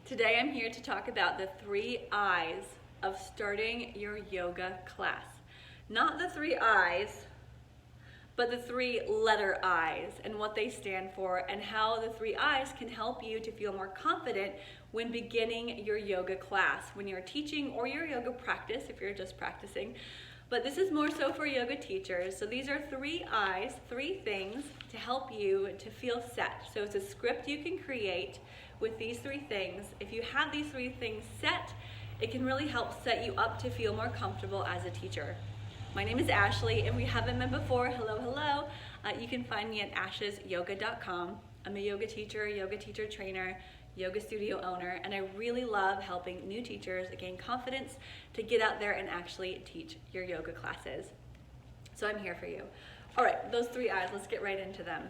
Today I'm here to talk about the 3 I's of starting your yoga class. Not the 3 I's, but the 3 letter I's and what they stand for and how the 3 I's can help you to feel more confident when beginning your yoga class, when you're teaching or your yoga practice, if you're just practicing. But this is more so for yoga teachers. So these are 3 I's, 3 things to help you to feel set. So it's a script you can create with these 3 things. If you have these 3 things set, it can really help set you up to feel more comfortable as a teacher. My name is Ashley. If we haven't met before, hello. You can find me at ashesyoga.com. I'm a yoga teacher trainer, yoga studio owner, and I really love helping new teachers gain confidence to get out there and actually teach your yoga classes. So I'm here for you. All right, those 3 I's, let's get right into them.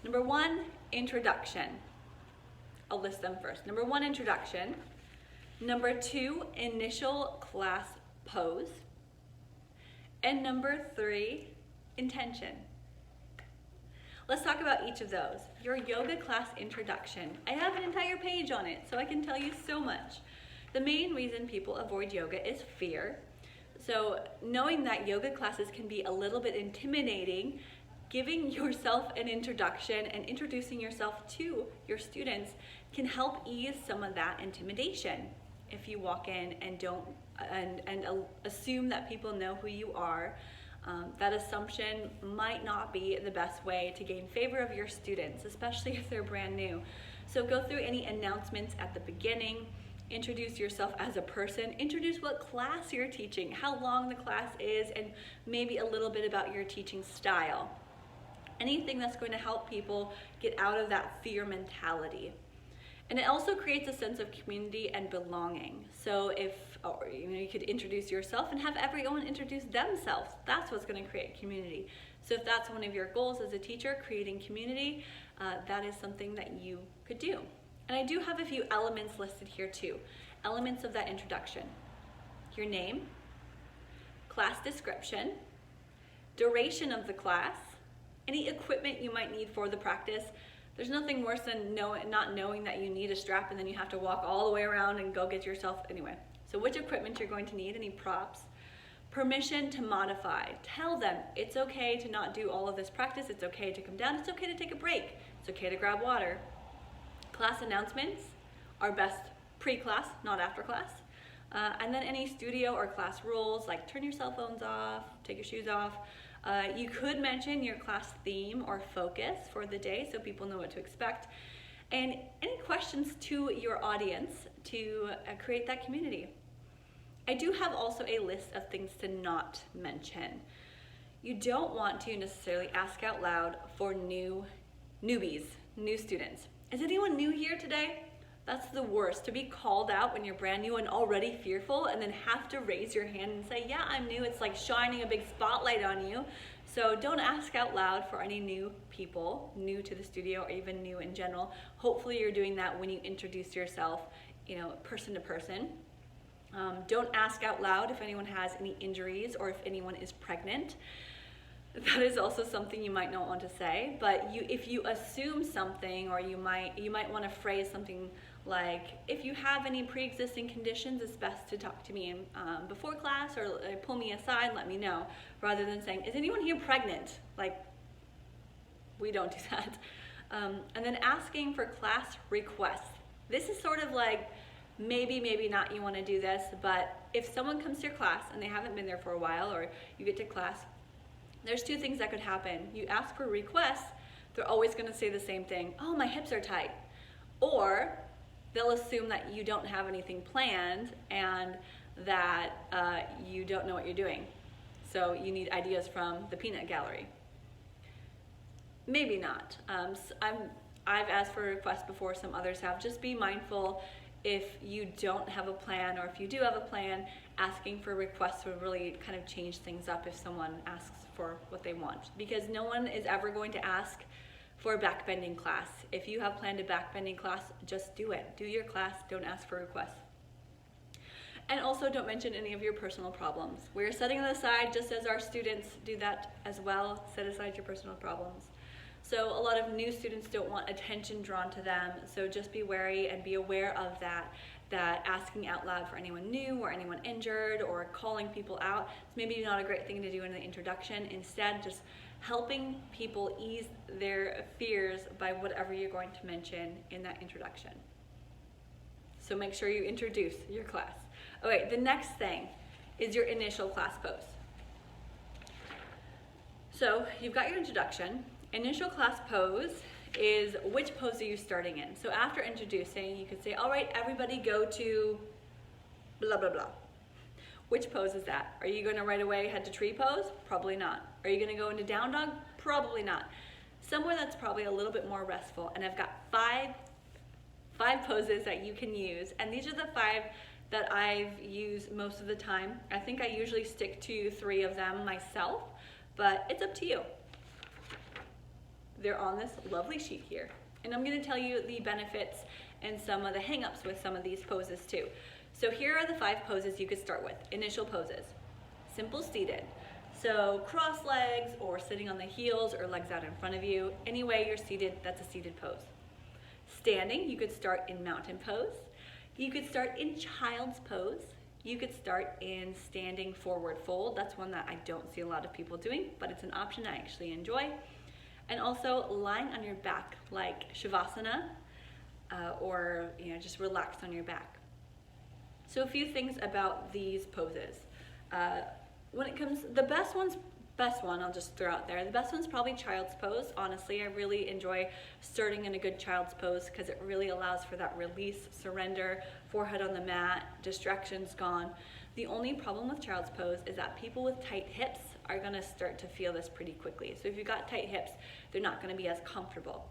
Number 1, introduction. I'll list them first. Number 1, introduction. Number 2, initial class pose. And number 3, intention. Let's talk about each of those. Your yoga class introduction. I have an entire page on it, so I can tell you so much. The main reason people avoid yoga is fear. So knowing that yoga classes can be a little bit intimidating, giving yourself an introduction and introducing yourself to your students can help ease some of that intimidation. If you walk in and don't assume that people know who you are, that assumption might not be the best way to gain favor of your students, especially if they're brand new. So go through any announcements at the beginning, introduce yourself as a person, introduce what class you're teaching, how long the class is, and maybe a little bit about your teaching style. Anything that's going to help people get out of that fear mentality. And it also creates a sense of community and belonging. So you could introduce yourself and have everyone introduce themselves. That's what's going to create community. So if that's one of your goals as a teacher, creating community, that is something that you could do. And I do have a few elements listed here too. Elements of that introduction. Your name, class description, duration of the class, any equipment you might need for the practice. There's nothing worse than not knowing that you need a strap and then you have to walk all the way around and go get yourself anyway. So which equipment you're going to need, any props. Permission to modify. Tell them it's okay to not do all of this practice. It's okay to come down. It's okay to take a break. It's okay to grab water. Class announcements are best pre-class, not after class. And then any studio or class rules like turn your cell phones off, take your shoes off. You could mention your class theme or focus for the day so people know what to expect. And any questions to your audience to create that community. I do have also a list of things to not mention. You don't want to necessarily ask out loud for newbies, new students. Is anyone new here today? That's the worst, to be called out when you're brand new and already fearful and then have to raise your hand and say, yeah, I'm new. It's like shining a big spotlight on you. So don't ask out loud for any new people, new to the studio or even new in general. Hopefully you're doing that when you introduce yourself, person to person. Don't ask out loud if anyone has any injuries or if anyone is pregnant. That is also something you might not want to say, but if you assume something, or you might want to phrase something like, if you have any pre-existing conditions, it's best to talk to me before class or pull me aside and let me know, rather than saying, is anyone here pregnant? Like, we don't do that. And then asking for class requests. This is sort of like, maybe not you want to do this, but if someone comes to your class and they haven't been there for a while, or you get to class, there's 2 things that could happen. You ask for requests, they're always going to say the same thing. Oh, my hips are tight. Or they'll assume that you don't have anything planned and that you don't know what you're doing. So you need ideas from the peanut gallery. Maybe not. I've asked for requests before, some others have. Just be mindful if you don't have a plan, or if you do have a plan, asking for requests would really kind of change things up if someone asks for what they want. Because no one is ever going to ask for a backbending class. If you have planned a backbending class, just do it. Do your class, don't ask for requests. And also don't mention any of your personal problems. We're setting it aside just as our students do that as well. Set aside your personal problems. So a lot of new students don't want attention drawn to them, so just be wary and be aware of that asking out loud for anyone new or anyone injured or calling people out is maybe not a great thing to do in the introduction. Instead, just helping people ease their fears by whatever you're going to mention in that introduction. So make sure you introduce your class. Okay, the next thing is your initial class pose. So you've got your introduction. Initial class pose is which pose are you starting in? So after introducing, you could say, all right, everybody go to blah, blah, blah. Which pose is that? Are you gonna right away head to tree pose? Probably not. Are you gonna go into down dog? Probably not. Somewhere that's probably a little bit more restful. And I've got five poses that you can use. And these are the 5 that I've used most of the time. I think I usually stick to 3 of them myself, but it's up to you. They're on this lovely sheet here. And I'm gonna tell you the benefits and some of the hang-ups with some of these poses too. So here are the 5 poses you could start with. Initial poses. Simple seated. So cross legs or sitting on the heels or legs out in front of you. Any way you're seated, that's a seated pose. Standing, you could start in mountain pose. You could start in child's pose. You could start in standing forward fold. That's one that I don't see a lot of people doing, but it's an option I actually enjoy. And also lying on your back like Shavasana or just relax on your back. So a few things about these poses. When it comes, the best one I'll just throw out there, the best one's probably child's pose. Honestly, I really enjoy starting in a good child's pose because it really allows for that release, surrender, forehead on the mat, distractions gone. The only problem with child's pose is that people with tight hips are gonna start to feel this pretty quickly. So if you've got tight hips, they're not gonna be as comfortable.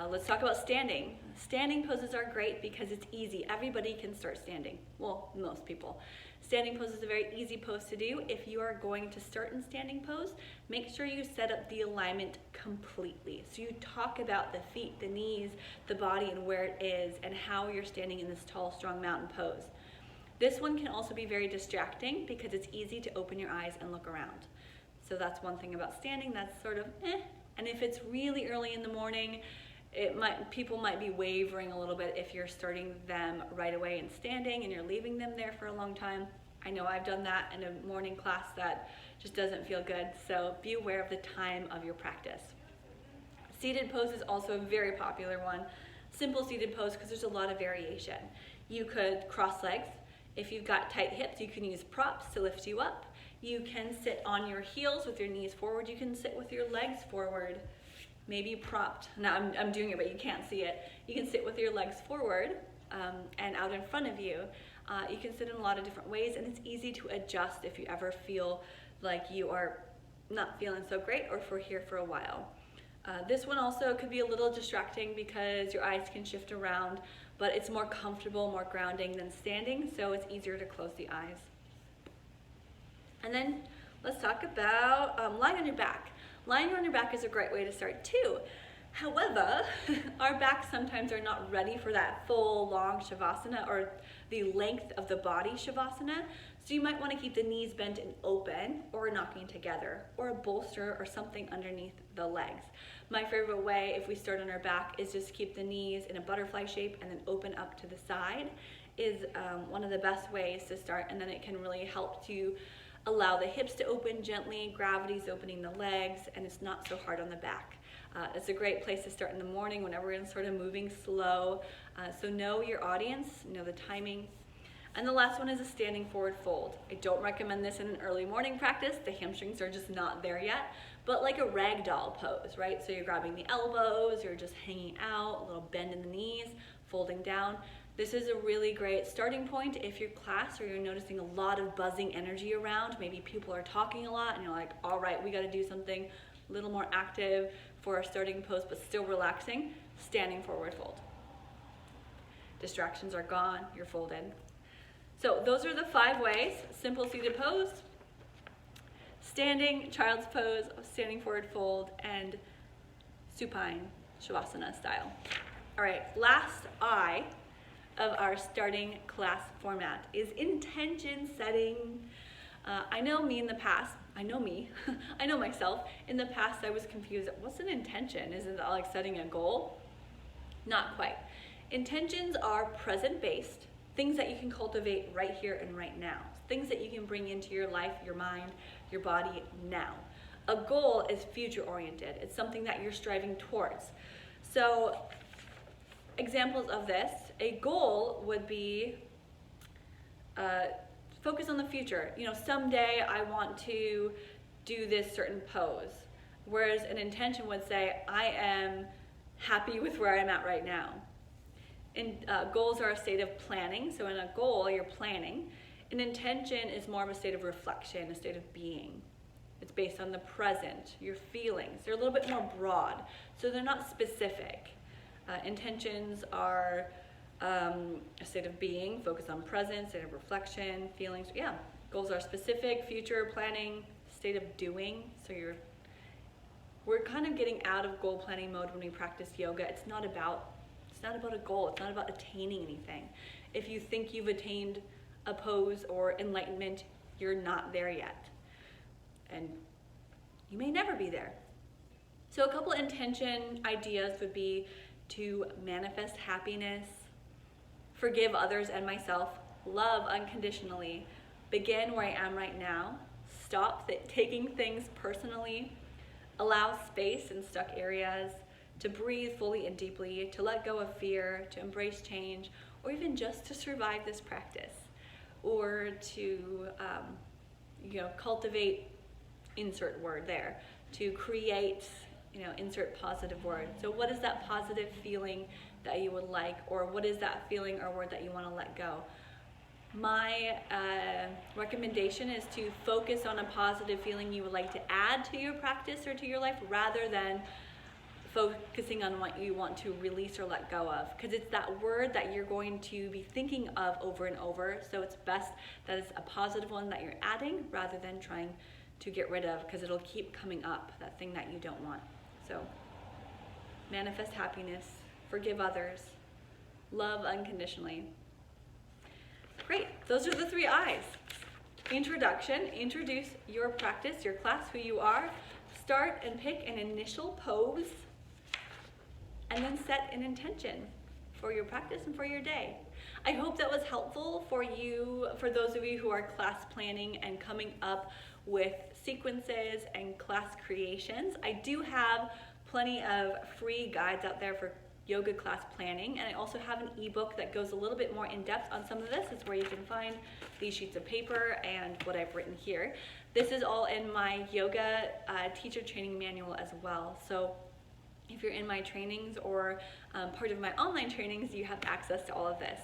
Let's talk about standing. Standing poses are great because it's easy. Everybody can start standing. Well, most people. Standing pose is a very easy pose to do. If you are going to start in standing pose, make sure you set up the alignment completely. So you talk about the feet, the knees, the body, and where it is, and how you're standing in this tall, strong mountain pose. This one can also be very distracting because it's easy to open your eyes and look around. So that's one thing about standing that's sort of And if it's really early in the morning, people might be wavering a little bit if you're starting them right away in standing and you're leaving them there for a long time. I know I've done that in a morning class that just doesn't feel good, so be aware of the time of your practice. Seated pose is also a very popular one. Simple seated pose because there's a lot of variation. You could cross legs. If you've got tight hips, you can use props to lift you up. You can sit on your heels with your knees forward. You can sit with your legs forward, maybe propped. Now I'm doing it, but you can't see it. You can sit with your legs forward and out in front of you. You can sit in a lot of different ways, and it's easy to adjust if you ever feel like you are not feeling so great or if we're here for a while. This one also could be a little distracting because your eyes can shift around, but it's more comfortable, more grounding than standing, so it's easier to close the eyes. And then let's talk about lying on your back. Lying on your back is a great way to start too. However, our backs sometimes are not ready for that full long Shavasana or the length of the body Shavasana. So you might want to keep the knees bent and open or knocking together or a bolster or something underneath the legs. My favorite way if we start on our back is just keep the knees in a butterfly shape and then open up to the side is one of the best ways to start, and then it can really help to allow the hips to open gently, gravity's opening the legs, and it's not so hard on the back. It's a great place to start in the morning when everyone's sort of moving slow. So know your audience, know the timing. And the last one is a standing forward fold. I don't recommend this in an early morning practice. The hamstrings are just not there yet, but like a ragdoll pose, right? So you're grabbing the elbows, you're just hanging out, a little bend in the knees, folding down. This is a really great starting point if your class or you're noticing a lot of buzzing energy around. Maybe people are talking a lot and you're like, all right, we gotta do something a little more active for our starting pose, but still relaxing. Standing forward fold. Distractions are gone, you're folded. So those are the 5 ways: simple seated pose, standing, child's pose, standing forward fold, and supine Shavasana style. All right, last I of our starting class format is intention setting. I know me in the past, I know me, I know myself. In the past, I was confused. What's an intention? Isn't that like setting a goal? Not quite. Intentions are present-based, things that you can cultivate right here and right now, things that you can bring into your life, your mind, your body now. A goal is future-oriented. It's something that you're striving towards. So, examples of this, a goal would be focus on the future. You know, someday I want to do this certain pose. Whereas an intention would say, I am happy with where I'm at right now. And goals are a state of planning. So in a goal, you're planning. An intention is more of a state of reflection, a state of being. It's based on the present, your feelings. They're a little bit more broad, so they're not specific. Intentions are a state of being, focus on present, state of reflection, feelings. Yeah, goals are specific, future planning, state of doing. So we're kind of getting out of goal planning mode when we practice yoga. It's not about a goal. It's not about attaining anything. If you think you've attained a pose or enlightenment, you're not there yet. And you may never be there. So a couple intention ideas would be to manifest happiness, forgive others and myself, love unconditionally, begin where I am right now, stop taking things personally, allow space in stuck areas, to breathe fully and deeply, to let go of fear, to embrace change, or even just to survive this practice, or to cultivate, insert word there, to create, insert positive word. So what is that positive feeling that you would like, or what is that feeling or word that you want to let go? My recommendation is to focus on a positive feeling you would like to add to your practice or to your life, rather than focusing on what you want to release or let go of, because it's that word that you're going to be thinking of over and over. So it's best that it's a positive one that you're adding rather than trying to get rid of, because it'll keep coming up, that thing that you don't want. So manifest happiness, forgive others, love unconditionally. Great, those are the 3 I's. Introduction, introduce your practice, your class, who you are. Start and pick an initial pose, and then set an intention for your practice and for your day. I hope that was helpful for you, for those of you who are class planning and coming up with sequences and class creations. I do have plenty of free guides out there for yoga class planning, and I also have an ebook that goes a little bit more in depth on some of this. It's where you can find these sheets of paper and what I've written here. This is all in my yoga teacher training manual as well. So if you're in my trainings or part of my online trainings, you have access to all of this.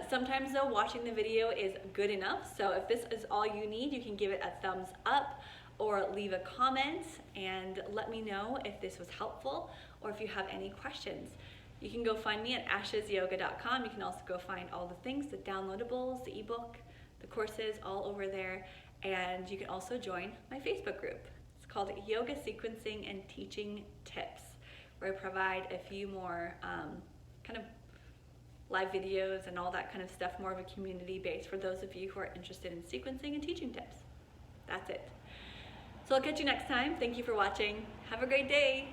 Sometimes though, watching the video is good enough. So if this is all you need, you can give it a thumbs up or leave a comment and let me know if this was helpful or if you have any questions. You can go find me at ashesyoga.com. You can also go find all the things, the downloadables, the ebook, the courses, all over there. And you can also join my Facebook group. It's called Yoga Sequencing and Teaching Tips, where I provide a few more kind of live videos and all that kind of stuff, more of a community base for those of you who are interested in sequencing and teaching tips. That's it. So I'll catch you next time. Thank you for watching. Have a great day.